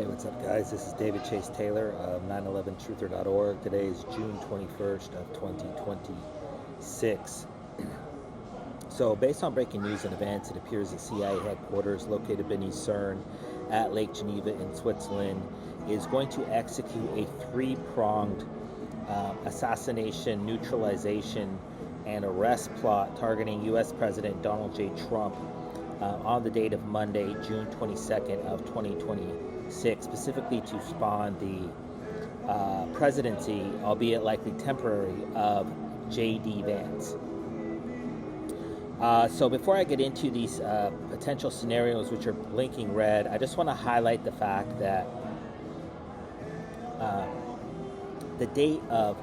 Hey, what's up, guys? This is David Chase Taylor of 911truther.org. Today is June 21st of 2026. So, based on breaking news in advance, it appears that CIA headquarters, located beneath CERN at Lake Geneva in Switzerland, is going to execute a three-pronged assassination, neutralization, and arrest plot targeting U.S. President Donald J. Trump on the date of Monday, June 22nd of 2026, specifically to spawn the presidency, albeit likely temporary, of J.D. Vance. So before I get into these potential scenarios, which are blinking red, I just want to highlight the fact that the date of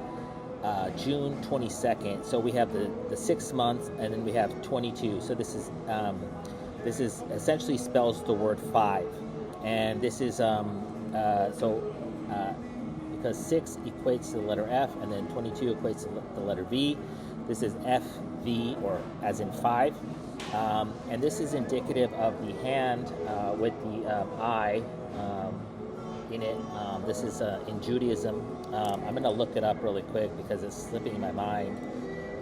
June 22nd, so we have the 6 months, and then we have 22. So this is essentially spells the word 5, and this is because 6 equates to the letter F, and then 22 equates to the letter V. This is FV, or as in 5, and this is indicative of the hand with the I in it. This is in Judaism. I'm going to look it up really quick because it's slipping my mind.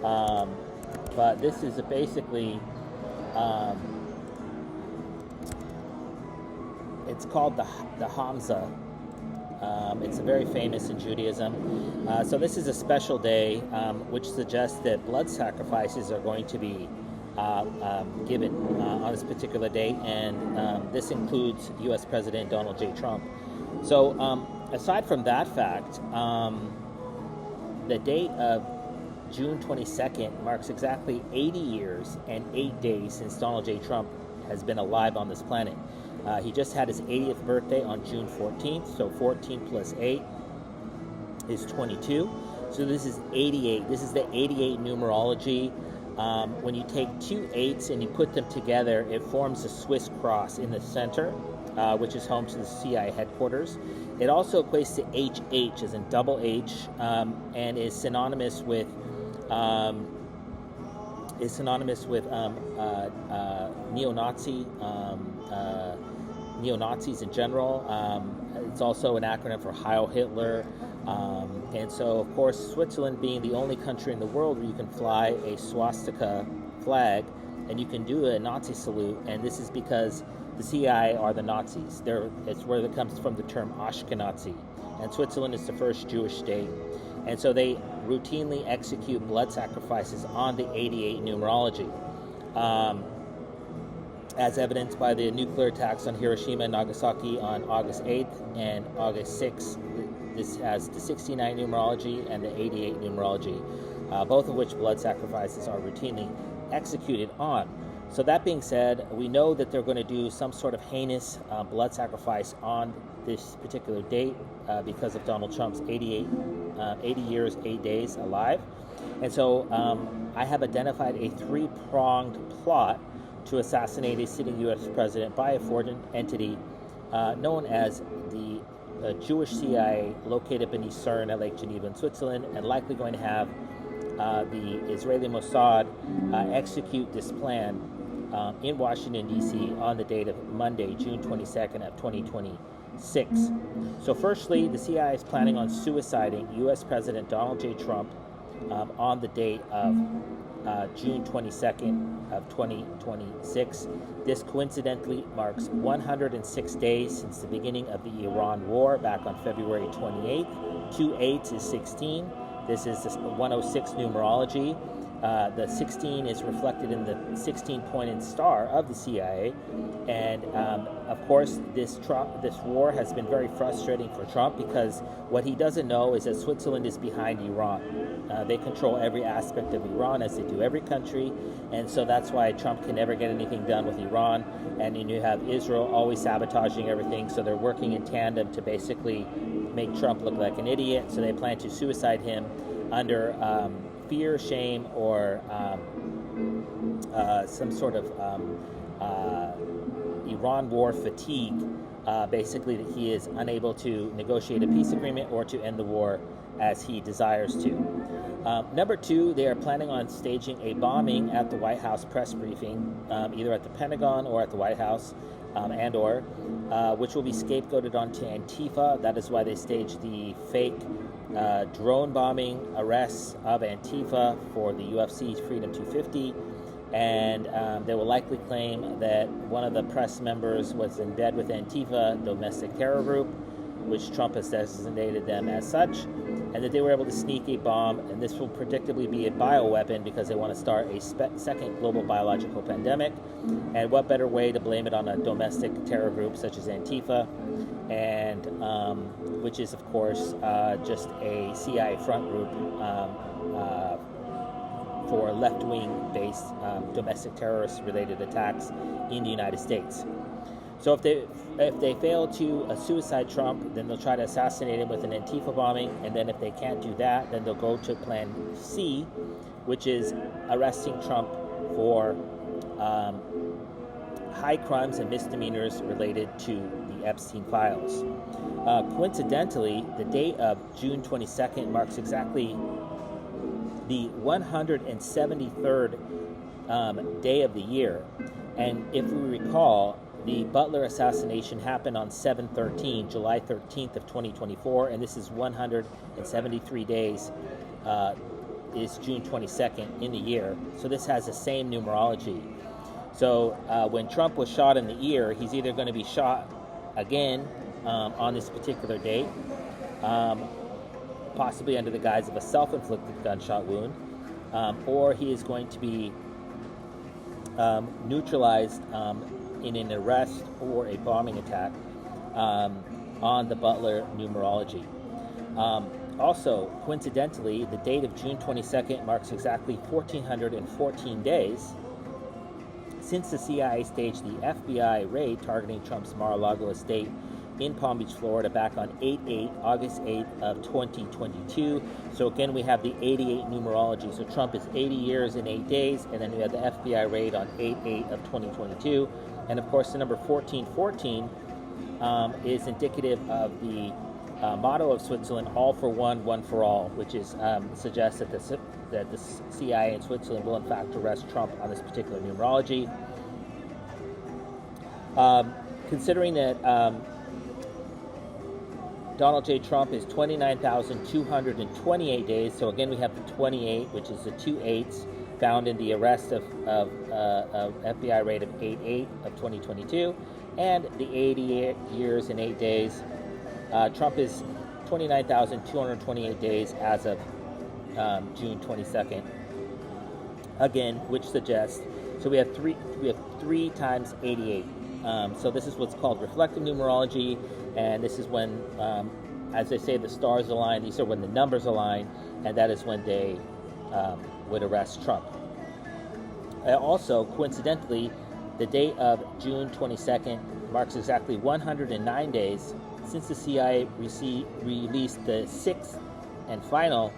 But this is basically, it's called the Hamza. It's very famous in Judaism. So this is a special day, which suggests that blood sacrifices are going to be given on this particular day, and this includes U.S. President Donald J. Trump. So aside from that fact, the date of June 22nd marks exactly 80 years and 8 days since Donald J. Trump has been alive on this planet. He just had his 80th birthday on June 14th, so 14 plus 8 is 22. So this is 88. This is the 88 numerology. When you take two 8s and you put them together, it forms a Swiss cross in the center, which is home to the CIA headquarters. It also equates to HH, as in double H, and is synonymous with neo-Nazis in general. It's also an acronym for Heil Hitler. And so, of course, Switzerland being the only country in the world where you can fly a swastika flag and you can do a Nazi salute, and this is because the CIA are the Nazis. It's where it comes from, the term Ashkenazi. And Switzerland is the first Jewish state. And so they routinely execute blood sacrifices on the 88 numerology. As evidenced by the nuclear attacks on Hiroshima and Nagasaki on August 8th and August 6th. This has the 69 numerology and the 88 numerology, both of which blood sacrifices are routinely executed on. So that being said, we know that they're going to do some sort of heinous blood sacrifice on this particular date because of Donald Trump's 80 years, 8 days alive. And so I have identified a three-pronged plot to assassinate a sitting U.S. president by a foreign entity known as the Jewish CIA, located beneath CERN at Lake Geneva in Switzerland, and likely going to have the Israeli Mossad execute this plan in Washington, D.C. on the date of Monday, June 22nd of 2026. So firstly, the CIA is planning on suiciding U.S. President Donald J. Trump on the date of June 22nd of 2026. This coincidentally marks 106 days since the beginning of the Iran war back on February 28th. 2 8s is 16. This is the 106 numerology. The 16 is reflected in the 16-pointed star of the CIA. And of course, this war has been very frustrating for Trump, because what he doesn't know is that Switzerland is behind Iran. They control every aspect of Iran, as they do every country, and so that's why Trump can never get anything done with Iran. And then you have Israel always sabotaging everything, so they're working in tandem to basically make Trump look like an idiot. So they plan to suicide him under fear, shame, or some sort of Iran war fatigue, basically that he is unable to negotiate a peace agreement or to end the war as he desires to. Number two, they are planning on staging a bombing at the White House press briefing, either at the Pentagon or at the White House, which will be scapegoated onto Antifa. That is why they staged the fake drone bombing arrests of Antifa for the UFC Freedom 250. And they will likely claim that one of the press members was in bed with Antifa, domestic terror group, which Trump has designated them as such, and that they were able to sneak a bomb, and this will predictably be a bioweapon because they want to start a second global biological pandemic. And what better way to blame it on a domestic terror group such as Antifa, and which is, of course, just a CIA front group for left-wing based domestic terrorist-related attacks in the United States. So if they fail to suicide Trump, then they'll try to assassinate him with an Antifa bombing, and then if they can't do that, then they'll go to Plan C, which is arresting Trump for high crimes and misdemeanors related to the Epstein files. Coincidentally, the date of June 22nd marks exactly the 173rd day of the year. And if we recall, the Butler assassination happened on 7/13, July 13th of 2024, and this is 173 days, is June 22nd in the year. So this has the same numerology. So when Trump was shot in the ear, he's either going to be shot again on this particular date, possibly under the guise of a self-inflicted gunshot wound, or he is going to be neutralized in an arrest or a bombing attack on the Butler numerology. Also, coincidentally, the date of June 22nd marks exactly 1,414 days since the CIA staged the FBI raid targeting Trump's Mar-a-Lago estate in Palm Beach, Florida, back on August 8th of 2022. So again, we have the 88 numerology. So Trump is 80 years and 8 days, and then we have the FBI raid on 8/8 of 2022. And of course, the number 1414 is indicative of the motto of Switzerland, all for one, one for all, which is suggests that the CIA in Switzerland will in fact arrest Trump on this particular numerology. Considering that Donald J. Trump is 29,228 days. So again, we have the 28, which is the 2 8s found in the arrest of FBI raid of 8/8 of 2022, and the 88 years and 8 days. Trump is 29,228 days as of June 22nd. Again, which suggests we have three times 88. So this is what's called reflective numerology, and this is when, as they say, the stars align. These are when the numbers align, and that is when they would arrest Trump. Also, coincidentally, the date of June 22nd marks exactly 109 days since the CIA released the sixth and final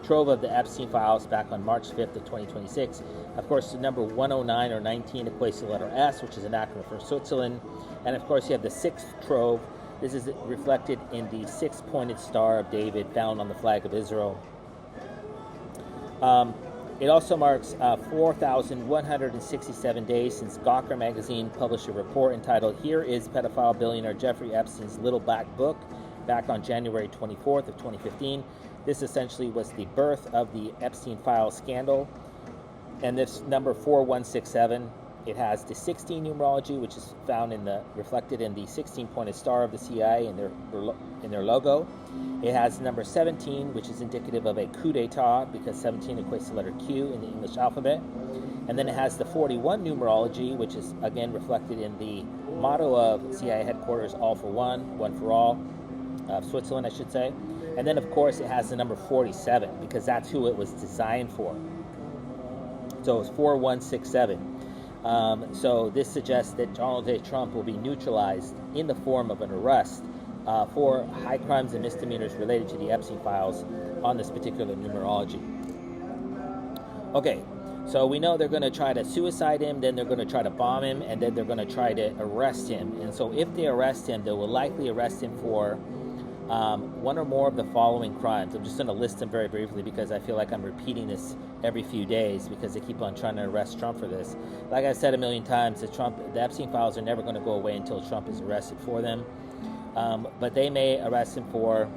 trove of the Epstein files back on March 5th of 2026. Of course, the number 109 or 19 equates to the letter S, which is an acronym for Switzerland. And of course, you have the sixth trove. This is reflected in the six-pointed star of David found on the flag of Israel. It also marks 4,167 days since Gawker magazine published a report entitled "Here is Pedophile Billionaire Jeffrey Epstein's Little Black Book" back on January 24th of 2015. This essentially was the birth of the Epstein file scandal. And this number 4167, it has the 16 numerology, which is found reflected in the 16-pointed star of the CIA in their logo. It has number 17, which is indicative of a coup d'etat because 17 equates to the letter Q in the English alphabet. And then it has the 41 numerology, which is again reflected in the motto of CIA headquarters, all for one, one for all, Switzerland, I should say. And then, of course, it has the number 47 because that's who it was designed for. So it's 4167. So this suggests that Donald J. Trump will be neutralized in the form of an arrest for high crimes and misdemeanors related to the Epstein files on this particular numerology. Okay, so we know they're going to try to suicide him, then they're going to try to bomb him, and then they're going to try to arrest him. And so if they arrest him, they will likely arrest him for one or more of the following crimes. I'm just going to list them very briefly because I feel like I'm repeating this every few days because they keep on trying to arrest Trump for this. Like I said a million times, the Epstein files are never going to go away until Trump is arrested for them. But they may arrest him for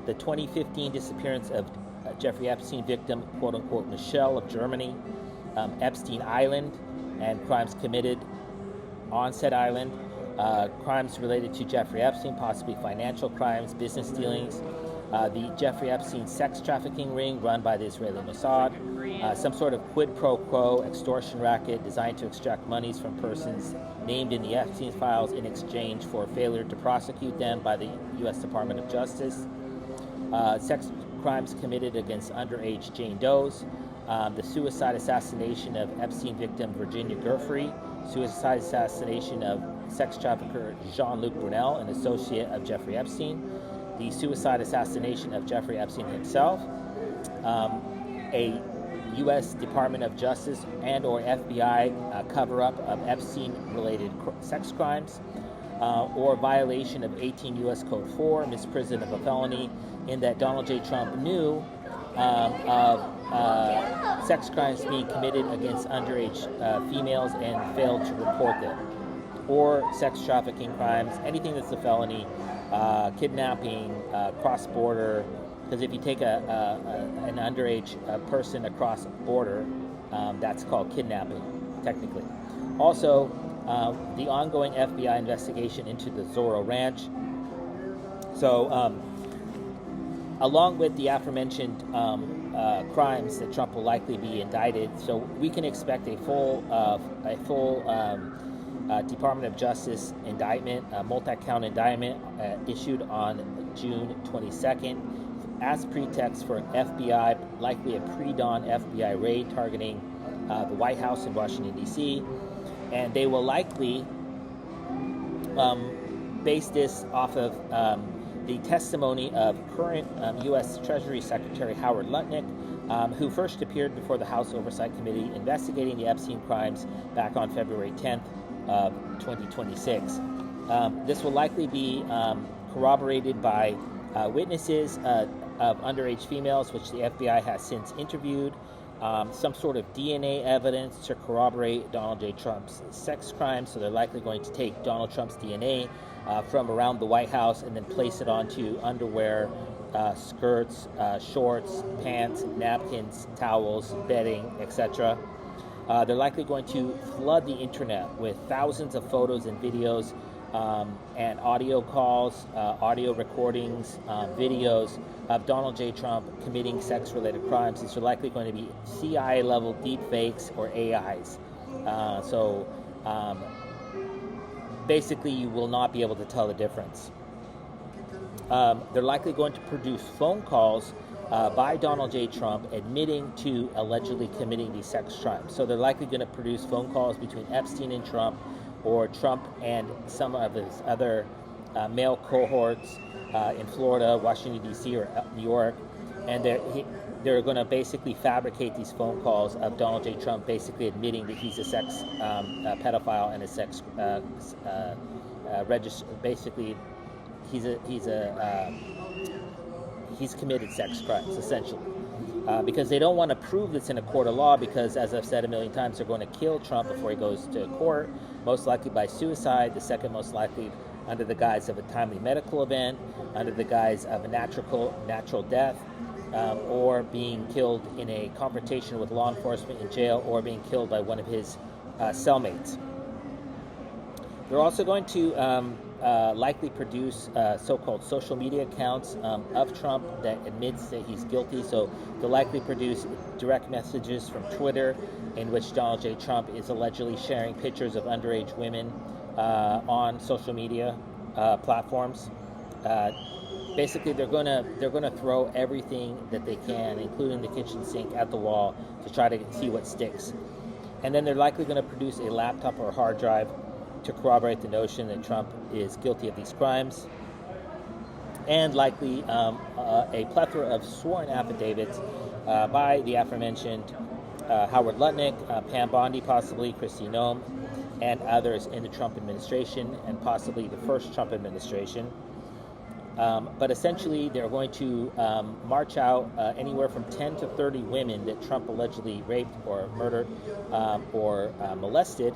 the 2015 disappearance of Jeffrey Epstein victim, quote-unquote, Michelle of Germany, Epstein Island, and crimes committed on said island, crimes related to Jeffrey Epstein, possibly financial crimes, business dealings, the Jeffrey Epstein sex trafficking ring run by the Israeli Mossad, some sort of quid pro quo extortion racket designed to extract monies from persons named in the Epstein files in exchange for failure to prosecute them by the U.S. Department of Justice, sex crimes committed against underage Jane Does, the suicide assassination of Epstein victim Virginia Giuffre, suicide assassination of sex trafficker Jean-Luc Brunel, an associate of Jeffrey Epstein, the suicide assassination of Jeffrey Epstein himself, a U.S. Department of Justice and or FBI cover-up of Epstein-related sex crimes, or violation of 18 U.S. Code 4, misprision of a felony, in that Donald J. Trump knew of sex crimes being committed against underage females and failed to report them, or sex trafficking crimes, anything that's a felony, kidnapping, cross-border, because if you take an underage person across border, that's called kidnapping, technically. Also, the ongoing FBI investigation into the Zorro Ranch. So, along with the aforementioned crimes that Trump will likely be indicted, so we can expect a full Department of Justice indictment, a multi-count indictment issued on June 22nd as pretext for an FBI, likely a pre-dawn FBI raid targeting the White House in Washington, D.C., and they will likely base this off of the testimony of current U.S. Treasury Secretary Howard Lutnick, who first appeared before the House Oversight Committee investigating the Epstein crimes back on February 10th of 2026. This will likely be corroborated by witnesses of underage females, which the FBI has since interviewed, some sort of DNA evidence to corroborate Donald J. Trump's sex crimes, so they're likely going to take Donald Trump's DNA from around the White House and then place it onto underwear, skirts, shorts, pants, napkins, towels, bedding, etc. They're likely going to flood the internet with thousands of photos and videos and audio calls, audio recordings, videos of Donald J. Trump committing sex-related crimes. These are likely going to be CIA-level deepfakes or AIs. Basically, you will not be able to tell the difference. They're likely going to produce phone calls by Donald J. Trump admitting to allegedly committing these sex crimes. So they're likely going to produce phone calls between Epstein and Trump, or Trump and some of his other male cohorts in Florida, Washington, D.C., or New York, and they're going to basically fabricate these phone calls of Donald J. Trump basically admitting that he's a sex pedophile and a sex basically he's committed sex crimes, essentially. Because they don't want to prove this in a court of law because, as I've said a million times, they're going to kill Trump before he goes to court, most likely by suicide, the second most likely under the guise of a timely medical event, under the guise of a natural death, or being killed in a confrontation with law enforcement in jail, or being killed by one of his cellmates. They're also going to likely produce so-called social media accounts of Trump that admits that he's guilty. So they'll likely produce direct messages from Twitter in which Donald J. Trump is allegedly sharing pictures of underage women on social media platforms. Basically, they're gonna throw everything that they can, including the kitchen sink, at the wall to try to see what sticks. And then they're likely going to produce a laptop or a hard drive to corroborate the notion that Trump is guilty of these crimes, and likely a plethora of sworn affidavits by the aforementioned Howard Lutnick, Pam Bondi, possibly Kristi Noem, and others in the Trump administration, and possibly the first Trump administration, But essentially, they're going to march out anywhere from 10 to 30 women that Trump allegedly raped or murdered or molested.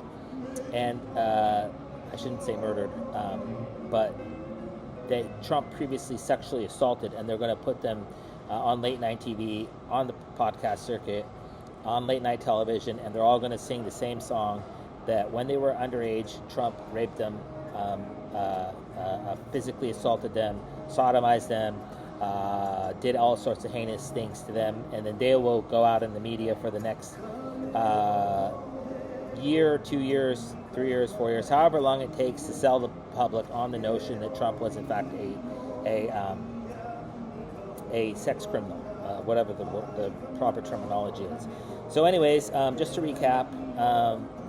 And I shouldn't say murdered, but that Trump previously sexually assaulted, and they're going to put them on late night TV, on the podcast circuit, on late night television, and they're all going to sing the same song that when they were underage, Trump raped them, physically assaulted them, sodomized them, did all sorts of heinous things to them, and then they will go out in the media for the next year, 2 years, 3 years, 4 years, however long it takes to sell the public on the notion that Trump was in fact a sex criminal, whatever the proper terminology is. So anyways, just to recap,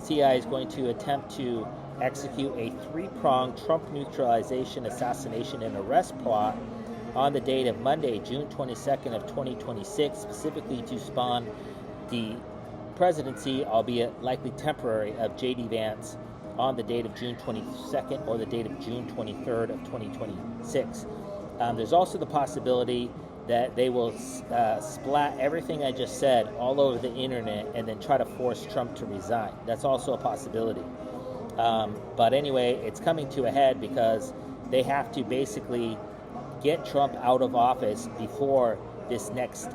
CIA is going to attempt to execute a three-pronged Trump neutralization, assassination, and arrest plot on the date of Monday, June 22nd of 2026, specifically to spawn the presidency, albeit likely temporary, of J.D. Vance on the date of June 22nd or the date of June 23rd of 2026. There's also the possibility that they will splat everything I just said all over the internet and then try to force Trump to resign. That's also a possibility. But anyway, it's coming to a head because they have to basically get Trump out of office before this next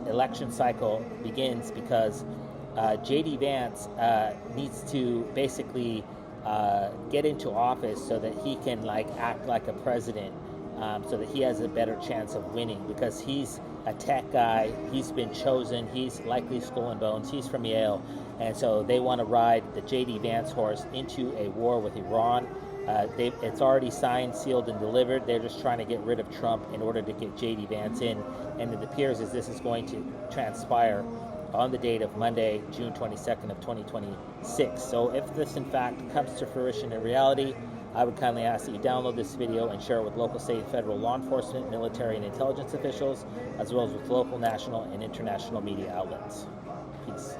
election cycle begins, because J.D. Vance needs to basically get into office so that he can act like a president, so that he has a better chance of winning, because he's a tech guy, he's been chosen, he's likely skull and bones, he's from Yale, and so they want to ride the J.D. Vance horse into a war with Iran. It's already signed, sealed, and delivered. They're just trying to get rid of Trump in order to get J.D. Vance in, and it appears as this is going to transpire on the date of Monday, June 22nd of 2026. So if this in fact comes to fruition in reality, I would kindly ask that you download this video and share it with local, state, and federal law enforcement, military, and intelligence officials, as well as with local, national, and international media outlets. Peace.